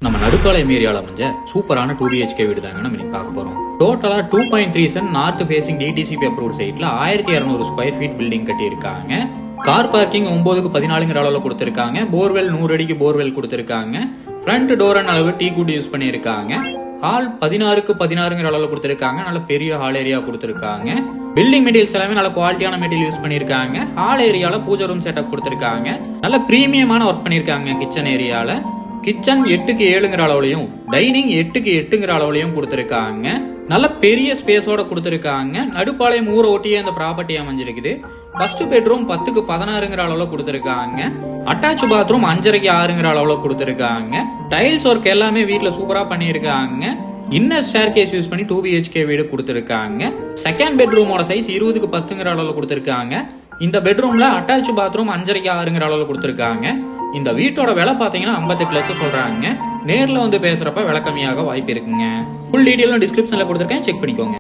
நம்ம நடுப்பாளையம் ஏரியால அமைஞ்ச சூப்பரான 2BHK வீடு தாங்க நம்ம இன்னைக்கு பார்க்க போறோம். டோட்டலா 2.3 cent north facing DTCP approved சைட்ல 1200 ஸ்கொயர் ஃபீட் பில்டிங் கட்டி இருக்காங்க. கார் பார்க்கிங் 9க்கு 14ங்கிற அளவுல கொடுத்திருக்காங்க. போர்வெல் 100 அடிக்கு போர்வெல் கொடுத்திருக்காங்க. ஃப்ரண்ட் டோர் அளவு டீ குட் யூஸ் பண்ணிருக்காங்க. ஹால் 16க்கு 16ங்கிற அளவுல கொடுத்திருக்காங்க. நல்ல பெரிய ஹால் ஏரியா கொடுத்திருக்காங்க. பில்டிங் மெட்டீரியல்ஸ் எல்லாமே நல்ல குவாலிட்டியான மெட்டீரியல் யூஸ் பண்ணிருக்காங்க. ஹால் ஏரியால பூஜை ரூம் செட்டப் கொடுத்திருக்காங்க. நல்ல பிரீமியமான ஒர்க் பண்ணிருக்காங்க. கிச்சன் ஏரியால கிச்சன் 8க்கு 7ங்கிற அளவுலயும் டைனிங் 8க்கு 8ங்கிற அளவுலயும் கொடுத்திருக்காங்க. நல்ல பெரிய ஸ்பேஸோட கொடுத்திருக்காங்க. நடுப்பாளையம் ஊரை ஒட்டியே அந்த ப்ராப்பர்ட்டி அமைஞ்சிருக்குது. ஃபர்ஸ்ட் பெட்ரூம் 10க்கு 16ங்கிற அளவுல கொடுத்திருக்காங்க. அட்டாச் பாத்ரூம் 5.5க்கு 6ங்கிற அளவுல கொடுத்திருக்காங்க. டைல்ஸ் ஒர்க் எல்லாமே வீட்டுல சூப்பரா பண்ணிருக்காங்க. இன்னர் ஸ்டேர் கேஸ் யூஸ் பண்ணி 2BHK வீடு கொடுத்திருக்காங்க. செகண்ட் பெட்ரூமோட சைஸ் 20க்கு 10ங்கிற அளவுல கொடுத்திருக்காங்க. இந்த பெட்ரூம்ல அட்டாச் பாத்ரூம் 5.5க்கு 6ங்கிற அளவுல கொடுத்திருக்காங்க. இந்த வீட்டோட விலை பாத்தீங்கன்னா 58 லட்சம் சொல்றாங்க. நேர்ல வந்து பேசுறப்ப விலை கம்மியாக வாய்ப்பு இருக்குங்க. ஃபுல் டீடைல் டிஸ்கிரிப்ஷன்ல கொடுத்திருக்கேன், செக் பண்ணிக்கோங்க.